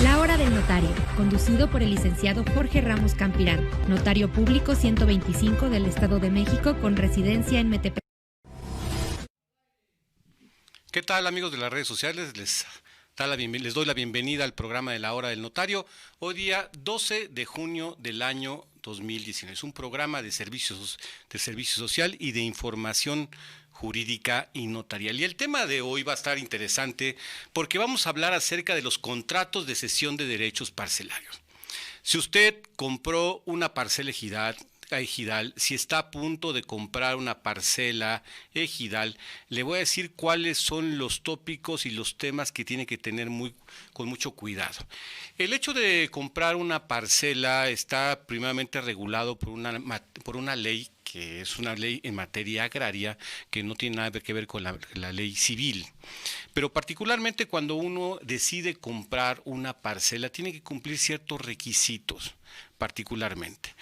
La Hora del Notario, conducido por el licenciado Jorge Ramos Campirán, notario público 125 del Estado de México con residencia en Metepec. ¿Qué tal, amigos de las redes sociales? Les doy la bienvenida al programa de La Hora del Notario. Hoy día 12 de junio del año 2019. Es un programa de servicio social y de información jurídica y notarial. Y el tema de hoy va a estar interesante porque vamos a hablar acerca de los contratos de cesión de derechos parcelarios. Si usted compró una parcela ejidal, si está a punto de comprar una parcela ejidal, le voy a decir cuáles son los tópicos y los temas que tiene que tener con mucho cuidado. El hecho de comprar una parcela está primeramente regulado por una ley que es una ley en materia agraria que no tiene nada que ver con la ley civil. Pero particularmente cuando uno decide comprar una parcela, tiene que cumplir ciertos requisitos, particularmente.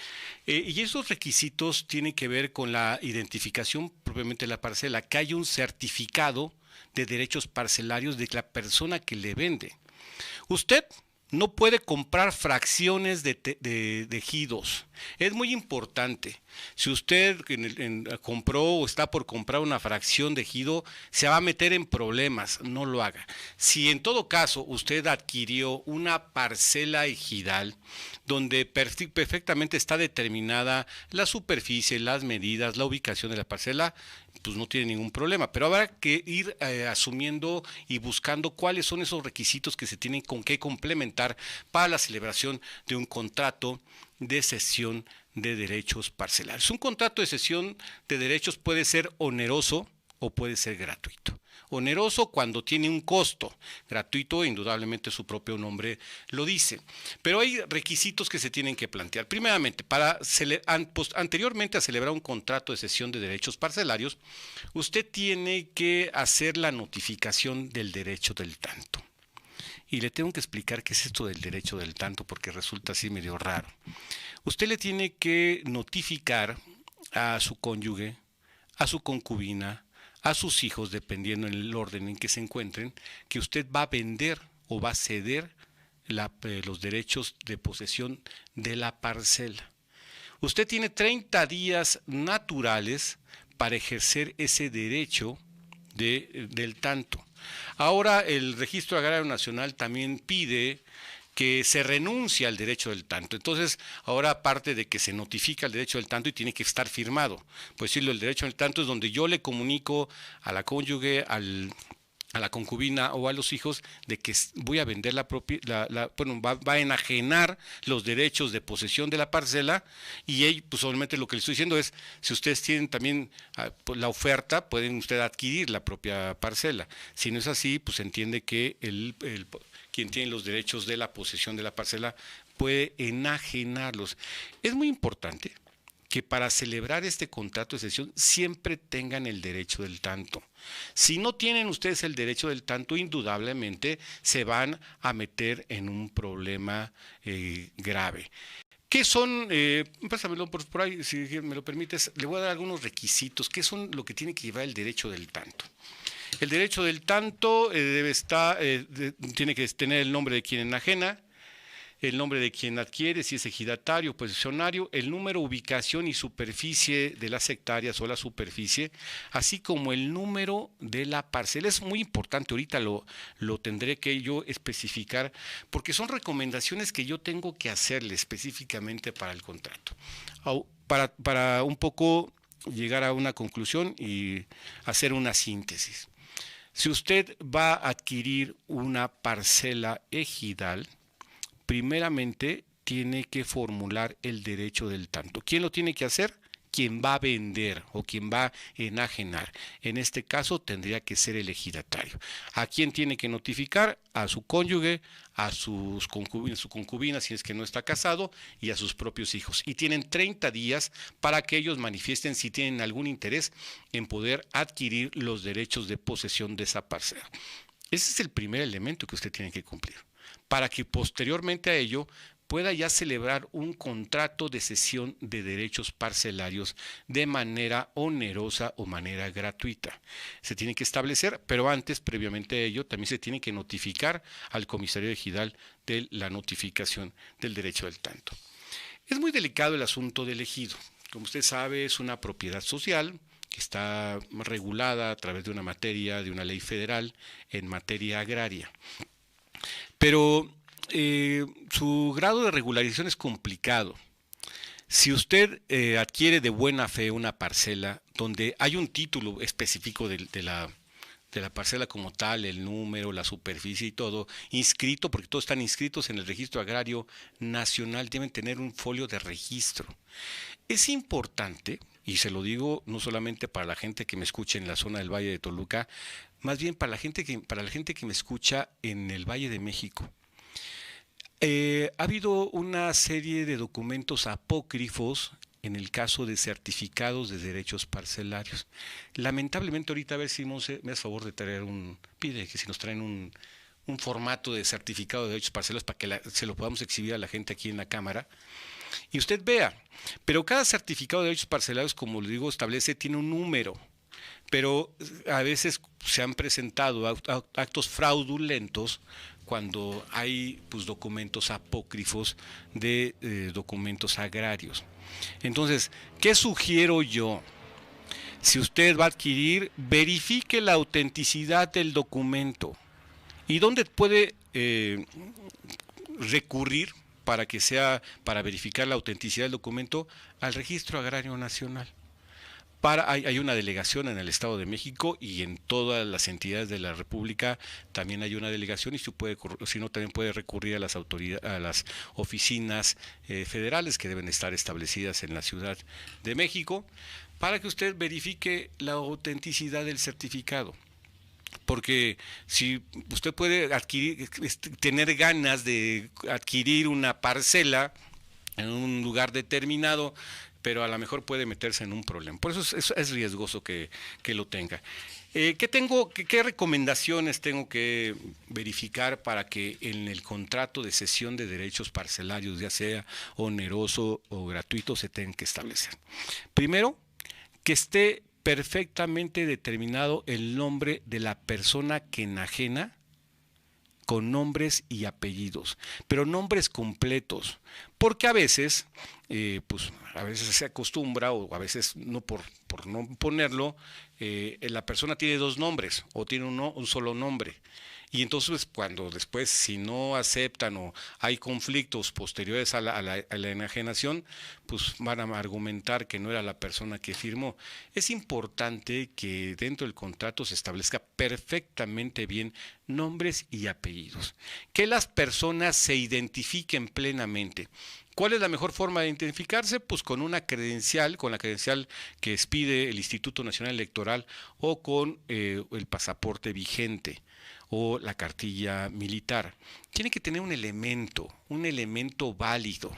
Y esos requisitos tienen que ver con la identificación propiamente de la parcela, que haya un certificado de derechos parcelarios de la persona que le vende. Usted no puede comprar fracciones de ejidos. Es muy importante. Si usted compró o está por comprar una fracción de ejido, se va a meter en problemas. No lo haga. Si en todo caso usted adquirió una parcela ejidal donde perfectamente está determinada la superficie, las medidas, la ubicación de la parcela, pues no tiene ningún problema, pero habrá que ir asumiendo y buscando cuáles son esos requisitos que se tienen que complementar para la celebración de un contrato de cesión de derechos parcelarios. Un contrato de cesión de derechos puede ser oneroso o puede ser gratuito. Oneroso cuando tiene un costo, gratuito indudablemente su propio nombre lo dice, pero hay requisitos que se tienen que plantear. Primeramente, anteriormente a celebrar un contrato de cesión de derechos parcelarios, usted tiene que hacer la notificación del derecho del tanto. Y le tengo que explicar qué es esto del derecho del tanto porque resulta así medio raro. Usted le tiene que notificar a su cónyuge, a su concubina, a sus hijos, dependiendo en el orden en que se encuentren, que usted va a vender o va a ceder los derechos de posesión de la parcela. Usted tiene 30 días naturales para ejercer ese derecho del tanto. Ahora el Registro Agrario Nacional también pide que se renuncia al derecho del tanto. Entonces, ahora aparte de que se notifica el derecho del tanto y tiene que estar firmado, pues decirlo, el derecho del tanto es donde yo le comunico a la cónyuge, a la concubina o a los hijos de que voy a vender va a enajenar los derechos de posesión de la parcela y pues obviamente lo que le estoy diciendo es, si ustedes tienen también pues, la oferta, pueden ustedes adquirir la propia parcela. Si no es así, pues se entiende que quien tiene los derechos de la posesión de la parcela puede enajenarlos. Es muy importante que para celebrar este contrato de cesión siempre tengan el derecho del tanto. Si no tienen ustedes el derecho del tanto, indudablemente se van a meter en un problema grave. ¿Qué son? Pásamelo por ahí, si me lo permites, le voy a dar algunos requisitos. ¿Qué son lo que tiene que llevar el derecho del tanto? El derecho del tanto tiene que tener el nombre de quien enajena, el nombre de quien adquiere, si es ejidatario o posesionario, el número, ubicación y superficie de las hectáreas o la superficie, así como el número de la parcela. Es muy importante, ahorita lo tendré que yo especificar, porque son recomendaciones que yo tengo que hacerle específicamente para el contrato. Para un poco llegar a una conclusión y hacer una síntesis. Si usted va a adquirir una parcela ejidal, primeramente tiene que formular el derecho del tanto. ¿Quién lo tiene que hacer? Quien va a vender o quien va a enajenar. En este caso tendría que ser el ejidatario. ¿A quién tiene que notificar? A su cónyuge, a su concubina si es que no está casado y a sus propios hijos. Y tienen 30 días para que ellos manifiesten si tienen algún interés en poder adquirir los derechos de posesión de esa parcela. Ese es el primer elemento que usted tiene que cumplir, para que posteriormente a ello pueda ya celebrar un contrato de cesión de derechos parcelarios de manera onerosa o manera gratuita. Se tiene que establecer, pero antes, previamente a ello, también se tiene que notificar al comisario ejidal de la notificación del derecho del tanto. Es muy delicado el asunto del ejido. Como usted sabe, es una propiedad social que está regulada a través de una materia, de una ley federal en materia agraria. Pero su grado de regularización es complicado. Si usted adquiere de buena fe una parcela donde hay un título específico de la parcela como tal, el número, la superficie y todo, inscrito, porque todos están inscritos en el Registro Agrario Nacional, deben tener un folio de registro. Es importante, y se lo digo no solamente para la gente que me escucha en la zona del Valle de Toluca, más bien para la gente que me escucha en el Valle de México. Ha habido una serie de documentos apócrifos en el caso de certificados de derechos parcelarios. Lamentablemente ahorita a ver si me hace favor de traer pide que si nos traen un formato de certificado de derechos parcelarios para que se lo podamos exhibir a la gente aquí en la cámara y usted vea. Pero cada certificado de derechos parcelarios, como le digo, tiene un número. Pero a veces se han presentado actos fraudulentos cuando hay documentos apócrifos de documentos agrarios. Entonces, ¿qué sugiero yo? Si usted va a adquirir, verifique la autenticidad del documento. ¿Y dónde puede recurrir para verificar la autenticidad del documento? Al Registro Agrario Nacional. Hay una delegación en el Estado de México y en todas las entidades de la República también hay una delegación, y si no también puede recurrir a las oficinas federales que deben estar establecidas en la Ciudad de México para que usted verifique la autenticidad del certificado. Porque si usted puede tener ganas de adquirir una parcela en un lugar determinado, pero a lo mejor puede meterse en un problema. Por eso es riesgoso que lo tenga. ¿Qué recomendaciones tengo que verificar para que en el contrato de cesión de derechos parcelarios, ya sea oneroso o gratuito, se tengan que establecer? Primero, que esté perfectamente determinado el nombre de la persona que enajena, con nombres y apellidos, pero nombres completos, porque a veces se acostumbra, o a veces no por no ponerlo, la persona tiene dos nombres o tiene un solo nombre. Y entonces cuando después, si no aceptan o hay conflictos posteriores a la enajenación, pues van a argumentar que no era la persona que firmó. Es importante que dentro del contrato se establezca perfectamente bien nombres y apellidos, que las personas se identifiquen plenamente. ¿Cuál es la mejor forma de identificarse? Pues con la credencial que expide el Instituto Nacional Electoral, o con el pasaporte vigente o la cartilla militar. Tiene que tener un elemento válido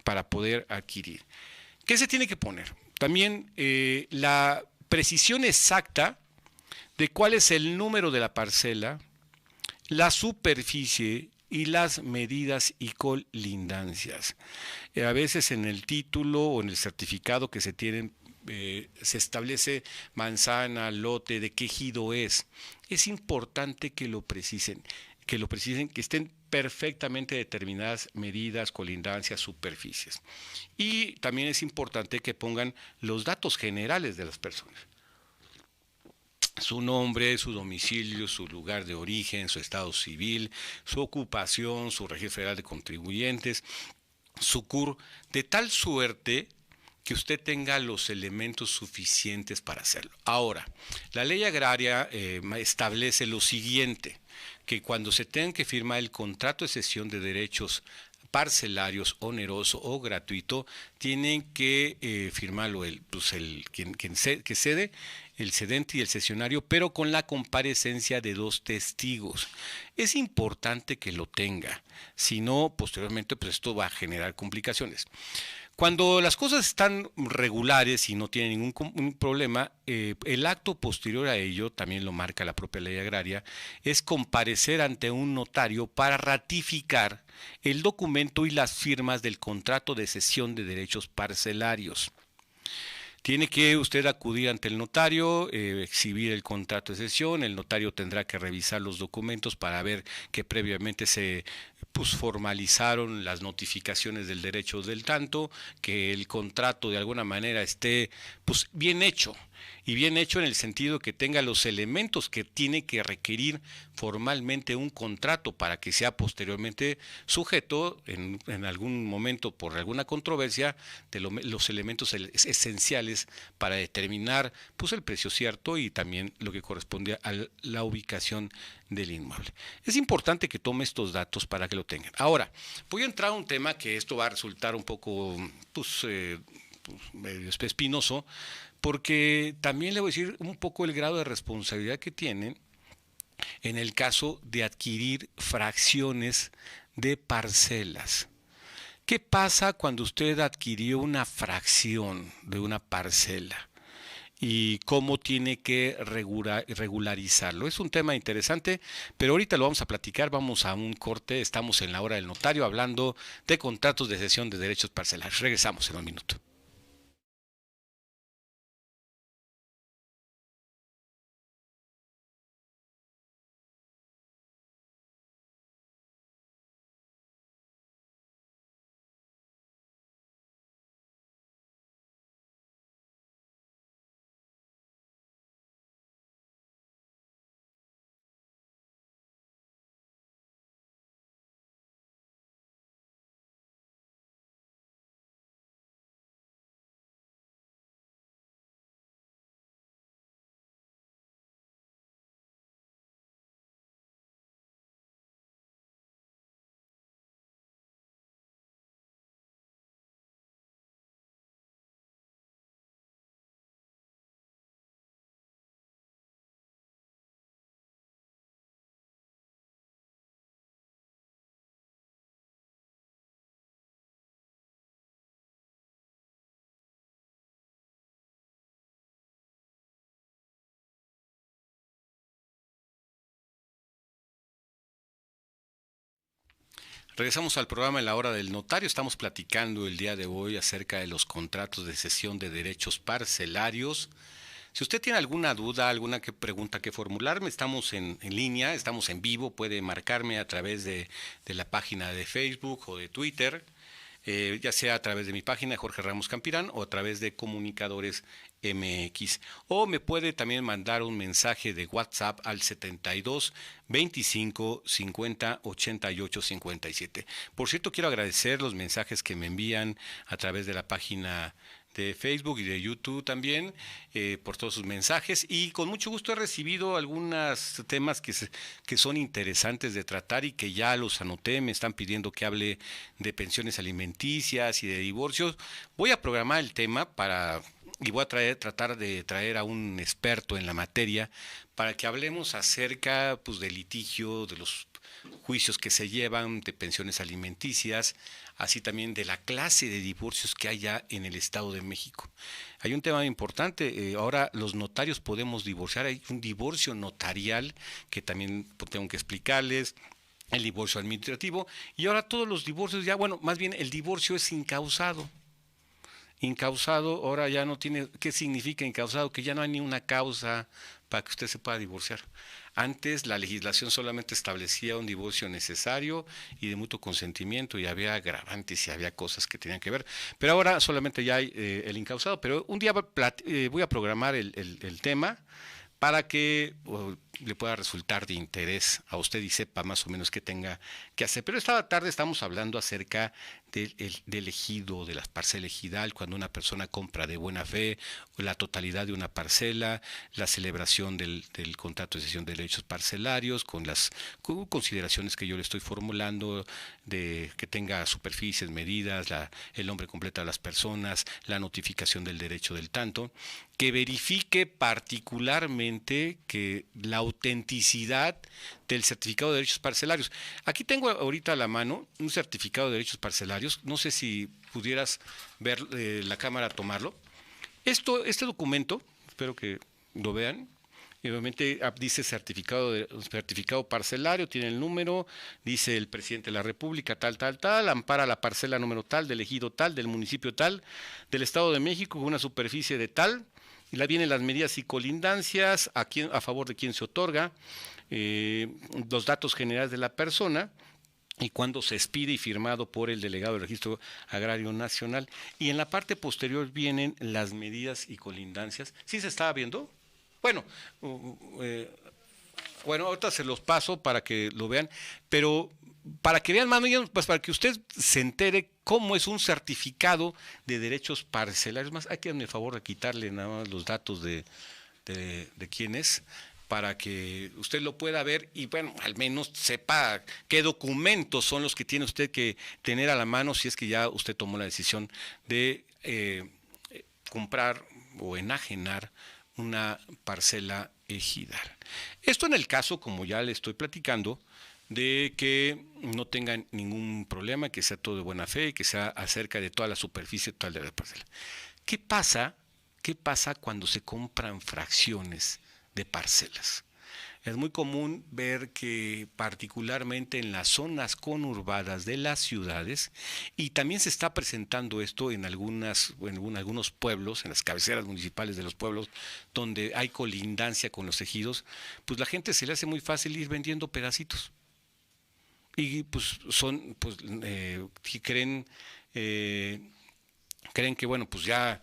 para poder adquirir. ¿Qué se tiene que poner? También la precisión exacta de cuál es el número de la parcela, la superficie y las medidas y colindancias. A veces en el título o en el certificado que se tienen se establece manzana, lote, de qué ejido es. Es importante que lo precisen, que estén perfectamente determinadas medidas, colindancias, superficies. Y también es importante que pongan los datos generales de las personas: su nombre, su domicilio, su lugar de origen, su estado civil, su ocupación, su registro federal de contribuyentes, su CUR, de tal suerte que usted tenga los elementos suficientes para hacerlo. Ahora, la ley agraria establece lo siguiente, que cuando se tenga que firmar el contrato de cesión de derechos parcelarios, oneroso o gratuito, tienen que firmarlo que cede, el cedente y el cesionario, pero con la comparecencia de dos testigos. Es importante que lo tenga, si no, posteriormente esto va a generar complicaciones. Cuando las cosas están regulares y no tienen ningún problema, el acto posterior a ello, también lo marca la propia ley agraria, es comparecer ante un notario para ratificar el documento y las firmas del contrato de cesión de derechos parcelarios. Tiene que usted acudir ante el notario, exhibir el contrato de cesión, el notario tendrá que revisar los documentos para ver que previamente se formalizaron las notificaciones del derecho del tanto, que el contrato de alguna manera esté bien hecho, y bien hecho en el sentido que tenga los elementos que tiene que requerir formalmente un contrato para que sea posteriormente sujeto en algún momento por alguna controversia de los elementos esenciales para determinar el precio cierto y también lo que corresponde a la ubicación del inmueble. Es importante que tome estos datos para que lo tengan. Ahora, voy a entrar a un tema que esto va a resultar un poco medio espinoso, porque también le voy a decir un poco el grado de responsabilidad que tienen en el caso de adquirir fracciones de parcelas. ¿Qué pasa cuando usted adquirió una fracción de una parcela? Y cómo tiene que regularizarlo. Es un tema interesante, pero ahorita lo vamos a platicar, vamos a un corte, estamos en la hora del notario hablando de contratos de cesión de derechos parcelarios. Regresamos en un minuto. Regresamos al programa en la hora del notario. Estamos platicando el día de hoy acerca de los contratos de cesión de derechos parcelarios. Si usted tiene alguna duda, alguna pregunta que formularme, estamos en línea, estamos en vivo, puede marcarme a través de la página de Facebook o de Twitter, ya sea a través de mi página Jorge Ramos Campirán o a través de Comunicadores MX, o me puede también mandar un mensaje de WhatsApp al 72 25 50 88 57. Por cierto, quiero agradecer los mensajes que me envían a través de la página de Facebook y de YouTube también, por todos sus mensajes, y con mucho gusto he recibido algunos temas que son interesantes de tratar y que ya los anoté. Me están pidiendo que hable de pensiones alimenticias y de divorcios. Voy a programar el tema y voy a tratar de traer a un experto en la materia para que hablemos acerca del litigio, de los juicios que se llevan, de pensiones alimenticias, así también de la clase de divorcios que hay ya en el Estado de México. Hay un tema importante, ahora los notarios podemos divorciar, hay un divorcio notarial que también tengo que explicarles, el divorcio administrativo, y ahora todos los divorcios más bien el divorcio es incausado. Incausado, ahora ya no tiene, ¿qué significa incausado? Que ya no hay ni una causa para que usted se pueda divorciar. Antes la legislación solamente establecía un divorcio necesario y de mutuo consentimiento y había agravantes y había cosas que tenían que ver. Pero ahora solamente ya hay el incausado. Pero un día voy a programar el tema para que le pueda resultar de interés a usted y sepa más o menos qué tenga que hacer. Pero esta tarde estamos hablando acerca del ejido, de la parcela ejidal, cuando una persona compra de buena fe la totalidad de una parcela, la celebración del contrato de cesión de derechos parcelarios, con las consideraciones que yo le estoy formulando, de que tenga superficies, medidas, el nombre completo de las personas, la notificación del derecho del tanto. que verifique particularmente que la autenticidad del certificado de derechos parcelarios. Aquí tengo ahorita a la mano un certificado de derechos parcelarios. No sé si pudieras ver la cámara, tomarlo. Este documento, espero que lo vean. Y obviamente dice certificado parcelario, tiene el número, dice el presidente de la República, tal, ampara la parcela número tal, del ejido tal, del municipio tal, del Estado de México, con una superficie de tal, y la vienen las medidas y colindancias, a favor de quién se otorga, los datos generales de la persona, y cuando se expide y firmado por el delegado del Registro Agrario Nacional. Y en la parte posterior vienen las medidas y colindancias. ¿Sí se estaba viendo? Bueno, ahorita se los paso para que lo vean, pero para que vean más o menos, pues para que usted se entere cómo es un certificado de derechos parcelarios. Más, hay que darme el favor de quitarle nada más los datos de quién es, para que usted lo pueda ver y, bueno, al menos sepa qué documentos son los que tiene usted que tener a la mano si es que ya usted tomó la decisión de comprar o enajenar una parcela ejidal. Esto en el caso, como ya le estoy platicando, de que no tengan ningún problema, que sea todo de buena fe y que sea acerca de toda la superficie total de la parcela. ¿Qué pasa cuando se compran fracciones de parcelas? Es muy común ver que particularmente en las zonas conurbadas de las ciudades, y también se está presentando esto en algunos pueblos, en las cabeceras municipales de los pueblos, donde hay colindancia con los ejidos, pues la gente se le hace muy fácil ir vendiendo pedacitos. Y pues creen que, bueno, pues ya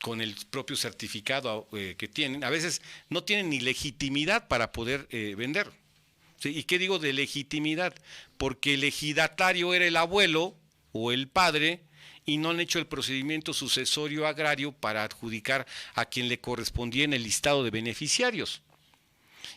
con el propio certificado que tienen, a veces no tienen ni legitimidad para poder vender. ¿Sí? ¿Y qué digo de legitimidad? Porque el ejidatario era el abuelo o el padre y no han hecho el procedimiento sucesorio agrario para adjudicar a quien le correspondía en el listado de beneficiarios.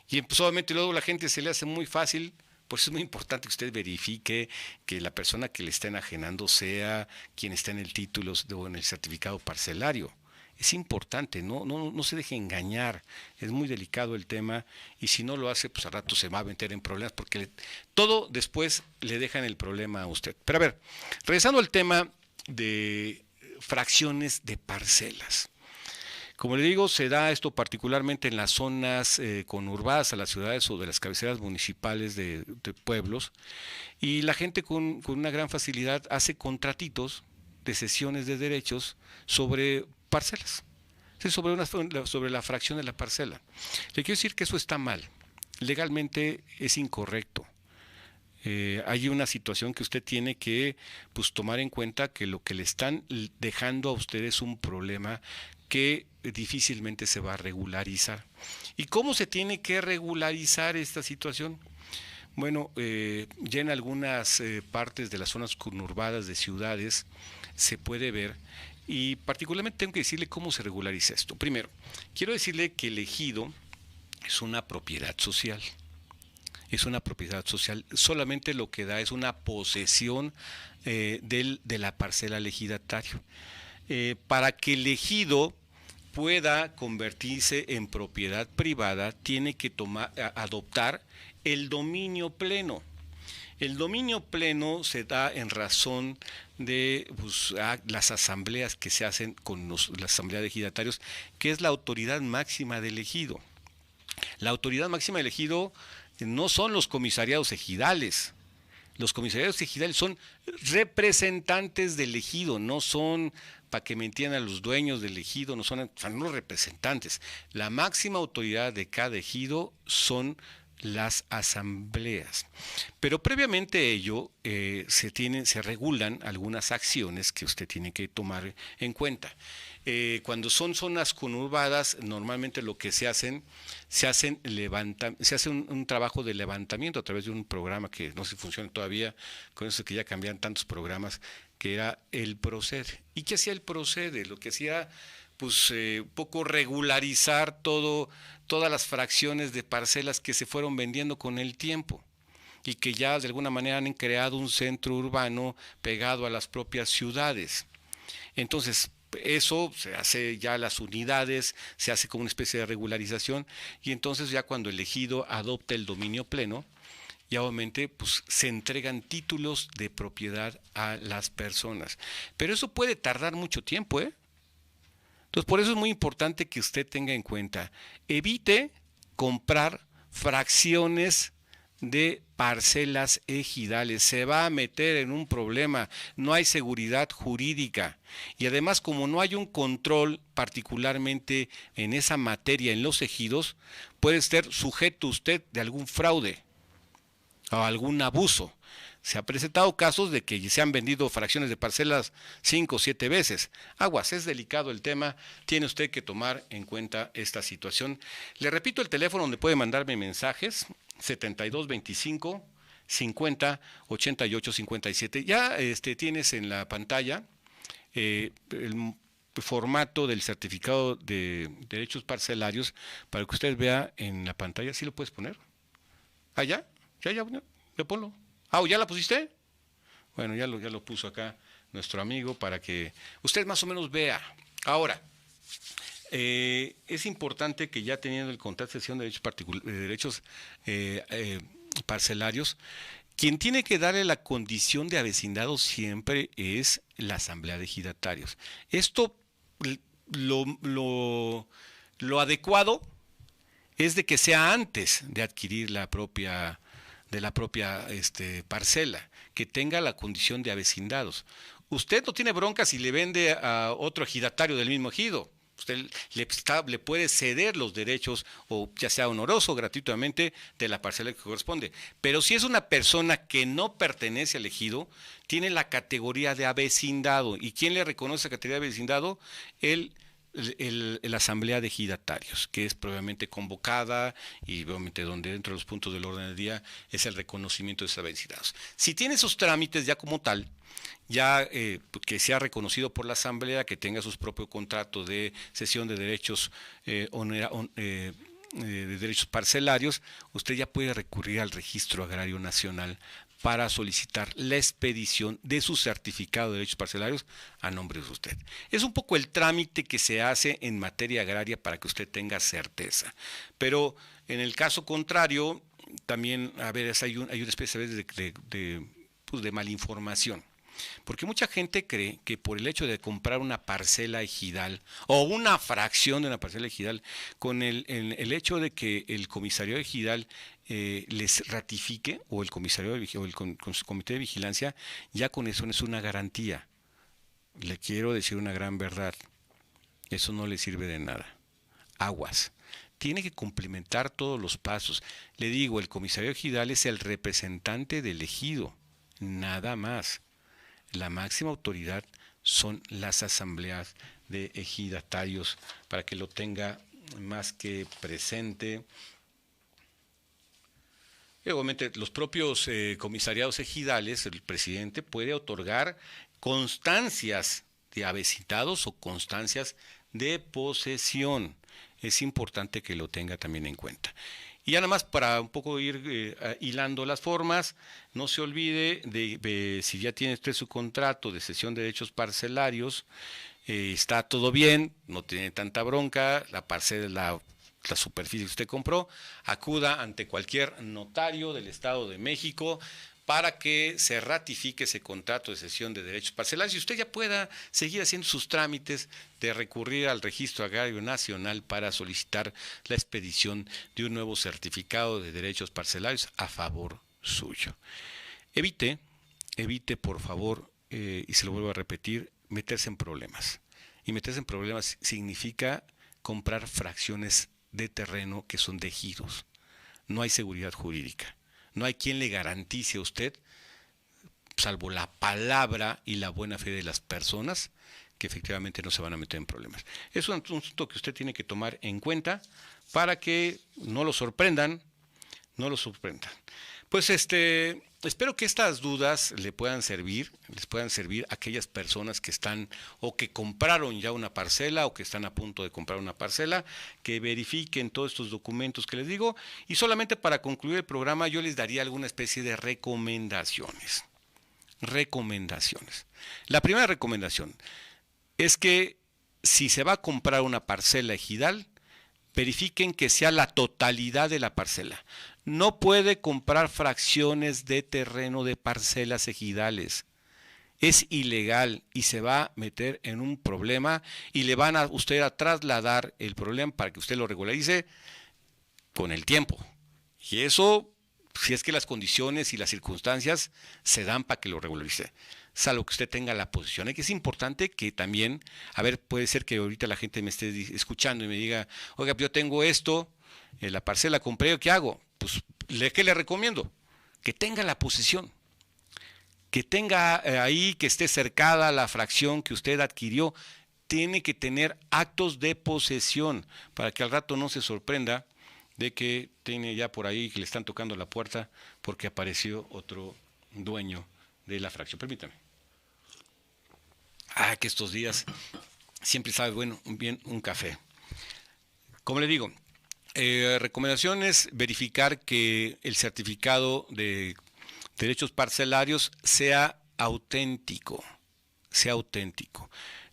Y pues obviamente luego la gente se le hace muy fácil. Por eso es muy importante que usted verifique que la persona que le está enajenando sea quien está en el título o en el certificado parcelario. Es importante, no se deje engañar, es muy delicado el tema, y si no lo hace, pues al rato se va a meter en problemas, porque todo después le dejan el problema a usted. Pero a ver, regresando al tema de fracciones de parcelas. Como le digo, se da esto particularmente en las zonas conurbadas a las ciudades o de las cabeceras municipales de pueblos, y la gente con una gran facilidad hace contratitos de cesiones de derechos sobre parcelas, sí, sobre la fracción de la parcela. Le quiero decir que eso está mal, legalmente es incorrecto. Hay una situación que usted tiene que tomar en cuenta, que lo que le están dejando a usted es un problema que difícilmente se va a regularizar. ¿Y cómo se tiene que regularizar esta situación? Bueno, ya en algunas partes de las zonas conurbadas de ciudades se puede ver, y particularmente tengo que decirle cómo se regulariza esto. Primero, quiero decirle que el ejido es una propiedad social. Es una propiedad social, solamente lo que da es una posesión de la parcela al ejidatario. Para que el ejido pueda convertirse en propiedad privada, tiene que adoptar el dominio pleno. El dominio pleno se da en razón de las asambleas que se hacen con la asamblea de ejidatarios, que es la autoridad máxima del ejido. La autoridad máxima del ejido no son los comisariados ejidales. Los comisariados ejidales son representantes del ejido, no son, para que me entiendan, los dueños del ejido, no son los representantes. La máxima autoridad de cada ejido son las asambleas. Pero previamente a ello se regulan algunas acciones que usted tiene que tomar en cuenta. Cuando son zonas conurbadas, normalmente lo que se hace un trabajo de levantamiento a través de un programa que no sé si funciona todavía, con eso que ya cambian tantos programas, que era el Procede. ¿Y qué hacía el Procede? Lo que hacía, poco regularizar todas las fracciones de parcelas que se fueron vendiendo con el tiempo y que ya de alguna manera han creado un centro urbano pegado a las propias ciudades. Entonces, eso se hace ya las unidades, se hace como una especie de regularización y entonces ya cuando el ejido adopta el dominio pleno, y obviamente pues, se entregan títulos de propiedad a las personas. Pero eso puede tardar mucho tiempo, ¿eh? Entonces, por eso es muy importante que usted tenga en cuenta, evite comprar fracciones de parcelas ejidales, se va a meter en un problema, no hay seguridad jurídica y además como no hay un control particularmente en esa materia en los ejidos, puede ser sujeto usted de algún fraude o algún abuso. Se han presentado casos de que se han vendido fracciones de parcelas 5 o 7 veces. Aguas, es delicado el tema, tiene usted que tomar en cuenta esta situación. Le repito el teléfono donde puede mandarme mensajes, 7225 50 88 57. Ya tienes en la pantalla el formato del certificado de derechos parcelarios para que usted vea en la pantalla. ¿Sí lo puedes poner? ¿Ah, ya? Ya, ponlo. Ah, ¿ya la pusiste? Bueno, ya lo puso acá nuestro amigo para que usted más o menos vea. Ahora, es importante que ya teniendo el contrato de cesión de derechos parcelarios, quien tiene que darle la condición de avecindado siempre es la Asamblea de Ejidatarios. Esto, lo adecuado es de que sea antes de adquirir la propia parcela, que tenga la condición de avecindados. Usted no tiene bronca si le vende a otro ejidatario del mismo ejido. Usted le puede ceder los derechos, o ya sea honoroso o gratuitamente, de la parcela que corresponde. Pero si es una persona que no pertenece al ejido, tiene la categoría de avecindado. ¿Y quién le reconoce la categoría de avecindado? La Asamblea de Ejidatarios, que es previamente convocada y obviamente donde dentro de los puntos del orden del día es el reconocimiento de esos avecindados. Si tiene esos trámites ya como tal, ya que sea reconocido por la Asamblea, que tenga sus propios contratos de cesión de derechos de derechos parcelarios, usted ya puede recurrir al Registro Agrario Nacional para solicitar la expedición de su certificado de derechos parcelarios a nombre de usted. Es un poco el trámite que se hace en materia agraria para que usted tenga certeza. Pero en el caso contrario, también a veces hay una especie de malinformación. Porque mucha gente cree que por el hecho de comprar una parcela ejidal o una fracción de una parcela ejidal, con el hecho de que el comisariado ejidal les ratifique, o el comisario o el comité de vigilancia, ya con eso no es una garantía. Le quiero decir una gran verdad, eso no le sirve de nada. Aguas. Tiene que complementar todos los pasos. Le digo, el comisario ejidal es el representante del ejido, nada más. La máxima autoridad son las asambleas de ejidatarios, para que lo tenga más que presente. Y obviamente los propios comisariados ejidales, el presidente puede otorgar constancias de avecindados o constancias de posesión. Es importante que lo tenga también en cuenta. Y ya nada más para un poco ir hilando las formas, no se olvide de si ya tiene usted su contrato de cesión de derechos parcelarios, está todo bien, no tiene tanta bronca, la parcela, la superficie que usted compró, acuda ante cualquier notario del Estado de México para que se ratifique ese contrato de cesión de derechos parcelarios y usted ya pueda seguir haciendo sus trámites de recurrir al Registro Agrario Nacional para solicitar la expedición de un nuevo certificado de derechos parcelarios a favor suyo. Evite por favor, y se lo vuelvo a repetir, meterse en problemas. Y meterse en problemas significa comprar fracciones de terreno que son de ejidos. No hay seguridad jurídica. No hay quien le garantice a usted, salvo la palabra y la buena fe de las personas, que efectivamente no se van a meter en problemas. Es un asunto que usted tiene que tomar en cuenta para que no lo sorprendan, Pues espero que estas dudas les puedan servir a aquellas personas que están o que compraron ya una parcela o que están a punto de comprar una parcela, que verifiquen todos estos documentos que les digo. Y solamente para concluir el programa yo les daría alguna especie de recomendaciones. La primera recomendación es que si se va a comprar una parcela ejidal, verifiquen que sea la totalidad de la parcela. No puede comprar fracciones de terreno de parcelas ejidales. Es ilegal y se va a meter en un problema y le van a usted a trasladar el problema para que usted lo regularice con el tiempo. Y eso, si es que las condiciones y las circunstancias se dan para que lo regularice, salvo que usted tenga la posición. Y que es importante que también, a ver, puede ser que ahorita la gente me esté escuchando y me diga, oiga, yo tengo esto, la parcela compré, ¿qué hago? Pues, ¿qué le recomiendo? Que tenga la posesión, que tenga ahí, que esté cercada la fracción que usted adquirió. Tiene que tener actos de posesión para que al rato no se sorprenda de que tiene ya por ahí que le están tocando la puerta porque apareció otro dueño de la fracción. Permítame. Que estos días siempre sabe bueno bien un café. Como le digo, recomendaciones: verificar que el certificado de derechos parcelarios sea auténtico,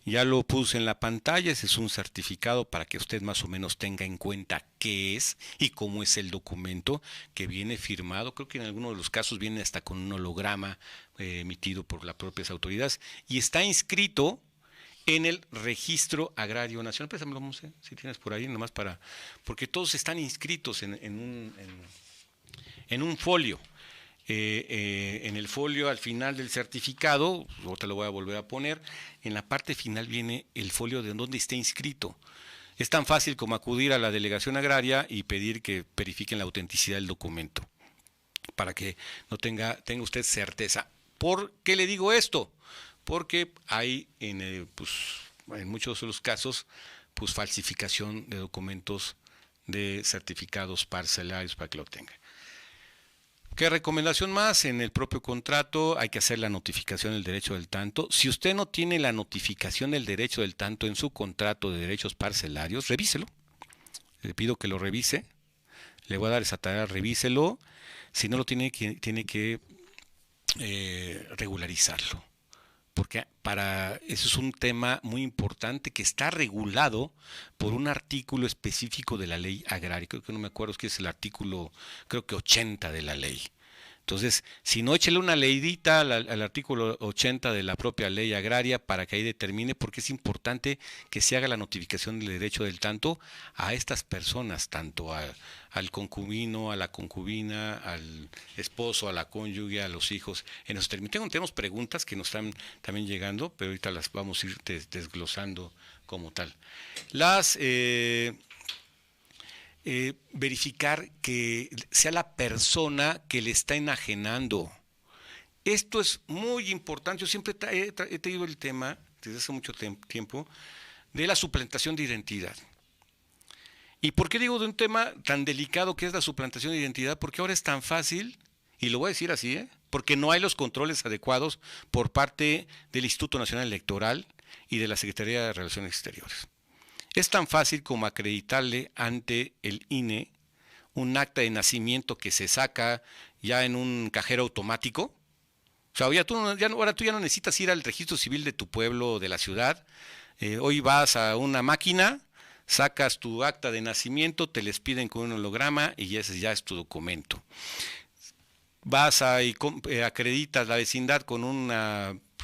Ya lo puse en la pantalla, ese es un certificado para que usted más o menos tenga en cuenta qué es y cómo es el documento que viene firmado. Creo que en algunos de los casos viene hasta con un holograma emitido por las propias autoridades y está inscrito en el Registro Agrario Nacional. Préstamelo, Monse, si tienes por ahí, nomás porque todos están inscritos en un folio. En el folio al final del certificado, luego te lo voy a volver a poner, en la parte final viene el folio de donde esté inscrito. Es tan fácil como acudir a la delegación agraria y pedir que verifiquen la autenticidad del documento, para que no tenga usted certeza. ¿Por qué le digo esto? Porque hay en muchos de los casos falsificación de documentos de certificados parcelarios para que lo obtenga. ¿Qué recomendación más? En el propio contrato hay que hacer la notificación del derecho del tanto. Si usted no tiene la notificación del derecho del tanto en su contrato de derechos parcelarios, revíselo. Le pido que lo revise. Le voy a dar esa tarea, revíselo. Si no lo tiene que regularizarlo. Porque eso es un tema muy importante que está regulado por un artículo específico de la ley agraria. Creo que no me acuerdo, es que es el artículo, creo que 80 de la ley. Entonces, si no, échele una leidita al artículo 80 de la propia ley agraria para que ahí determine, porque es importante que se haga la notificación del derecho del tanto a estas personas, tanto al concubino, a la concubina, al esposo, a la cónyuge, a los hijos. En esos términos tenemos preguntas que nos están también llegando, pero ahorita las vamos a ir desglosando como tal. Verificar que sea la persona que le está enajenando. Esto es muy importante. Yo siempre he tenido el tema, desde hace mucho tiempo, de la suplantación de identidad. ¿Y por qué digo de un tema tan delicado que es la suplantación de identidad? Porque ahora es tan fácil, y lo voy a decir así, porque no hay los controles adecuados por parte del Instituto Nacional Electoral y de la Secretaría de Relaciones Exteriores. Es tan fácil como acreditarle ante el INE un acta de nacimiento que se saca ya en un cajero automático. O sea, ahora tú ya no necesitas ir al registro civil de tu pueblo o de la ciudad. Hoy vas a una máquina, sacas tu acta de nacimiento, te les piden con un holograma y ese ya es tu documento. Vas y acreditas la vecindad con un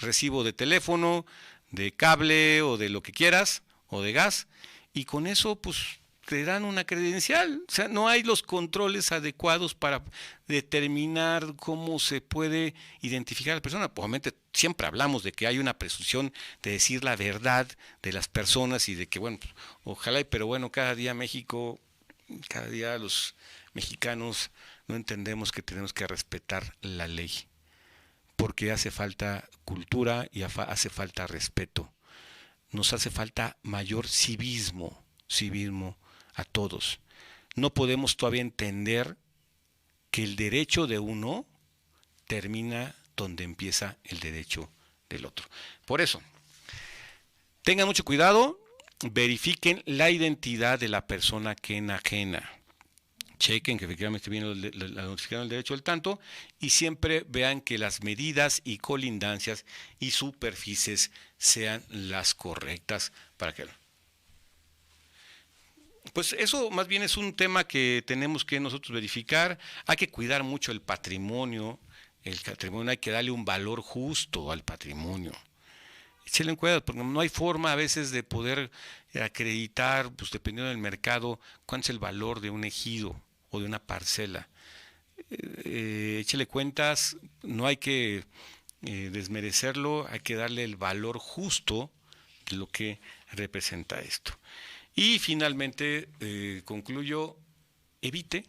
recibo de teléfono, de cable o de lo que quieras, o de gas, y con eso pues te dan una credencial. O sea, no hay los controles adecuados para determinar cómo se puede identificar a la persona. Obviamente siempre hablamos de que hay una presunción de decir la verdad de las personas y de que, bueno, pues, ojalá, pero bueno, cada día los mexicanos no entendemos que tenemos que respetar la ley, porque hace falta cultura y hace falta respeto. Nos hace falta mayor civismo a todos. No podemos todavía entender que el derecho de uno termina donde empieza el derecho del otro. Por eso, tengan mucho cuidado, verifiquen la identidad de la persona que enajena. chequen que efectivamente viene la notificación del derecho al tanto y siempre vean que las medidas y colindancias y superficies sean las correctas para que... Pues eso más bien es un tema que tenemos que nosotros verificar. Hay que cuidar mucho el patrimonio hay que darle un valor justo al patrimonio. Échale en cuenta, porque no hay forma a veces de poder acreditar, pues dependiendo del mercado, cuál es el valor de un ejido o de una parcela. Échale cuentas, no hay que desmerecerlo, hay que darle el valor justo de lo que representa esto. Y finalmente, concluyo, evite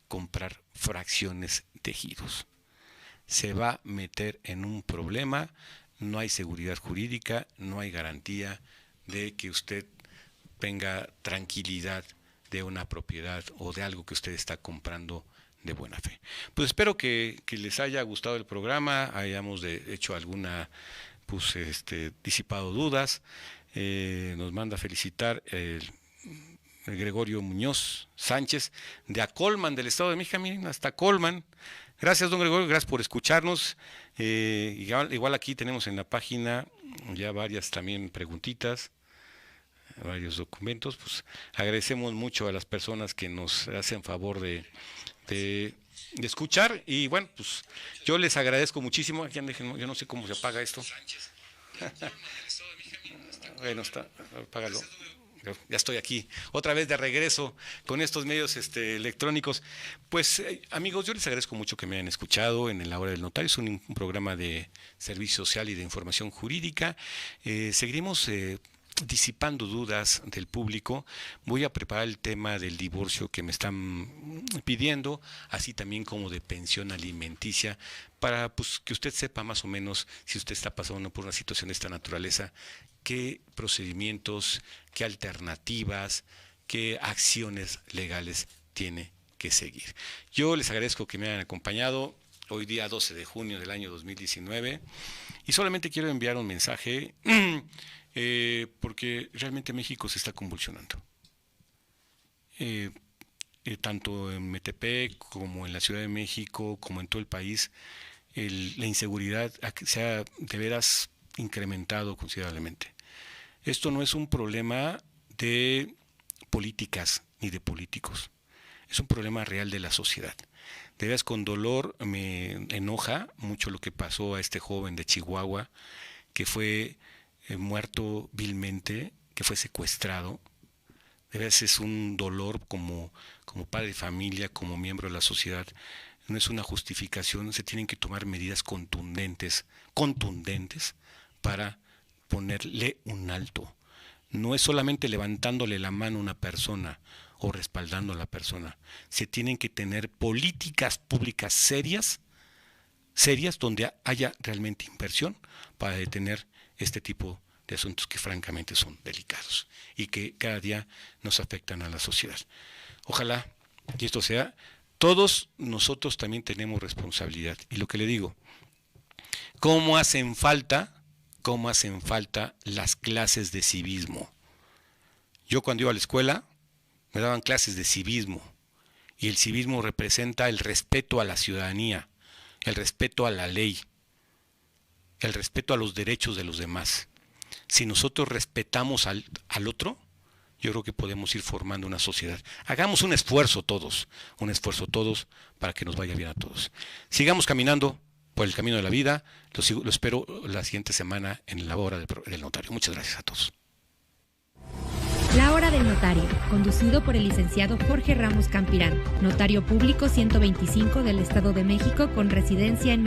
comprar fracciones de ejidos. Se va a meter en un problema, no hay seguridad jurídica, no hay garantía de que usted tenga tranquilidad de una propiedad o de algo que usted está comprando de buena fe. Pues espero que les haya gustado el programa, hayamos hecho alguna, pues disipado dudas. Nos manda felicitar el Gregorio Muñoz Sánchez de Acolman, del Estado de México. Miren, hasta Acolman. Gracias, don Gregorio, gracias por escucharnos. Igual aquí tenemos en la página ya varias también preguntitas, varios documentos. Pues agradecemos mucho a las personas que nos hacen favor de escuchar. Y bueno, pues yo les agradezco muchísimo. Yo no sé cómo se apaga esto. Bueno, apágalo. Ya estoy aquí, otra vez de regreso con estos medios electrónicos. Pues amigos, yo les agradezco mucho que me hayan escuchado en La Hora del Notario. Es un programa de servicio social y de información jurídica. Seguiremos disipando dudas del público. Voy a preparar el tema del divorcio que me están pidiendo, así también como de pensión alimenticia, para pues, que usted sepa más o menos, si usted está pasando por una situación de esta naturaleza, qué procedimientos, qué alternativas, qué acciones legales tiene que seguir. Yo les agradezco que me hayan acompañado hoy día 12 de junio del año 2019 y solamente quiero enviar un mensaje porque realmente México se está convulsionando. Tanto en Metepec como en la Ciudad de México, como en todo el país, la inseguridad se ha de veras incrementado considerablemente. Esto no es un problema de políticas ni de políticos, es un problema real de la sociedad. De veras, con dolor me enoja mucho lo que pasó a este joven de Chihuahua, que fue muerto vilmente, que fue secuestrado. De veras es un dolor como padre de familia, como miembro de la sociedad. No es una justificación, se tienen que tomar medidas contundentes para ponerle un alto. No es solamente levantándole la mano a una persona o respaldando a la persona. Se tienen que tener políticas públicas serias donde haya realmente inversión para detener este tipo de asuntos que francamente son delicados y que cada día nos afectan a la sociedad. Ojalá que esto sea, todos nosotros también tenemos responsabilidad. Y lo que le digo, ¿cómo hacen falta las clases de civismo? Yo cuando iba a la escuela me daban clases de civismo y el civismo representa el respeto a la ciudadanía, el respeto a la ley, el respeto a los derechos de los demás. Si nosotros respetamos al otro, yo creo que podemos ir formando una sociedad. Hagamos un esfuerzo todos para que nos vaya bien a todos. Sigamos caminando por el camino de la vida. Lo espero la siguiente semana en La Hora del Notario. Muchas gracias a todos. La Hora del Notario, conducido por el licenciado Jorge Ramos Campirán, notario público 125 del Estado de México con residencia en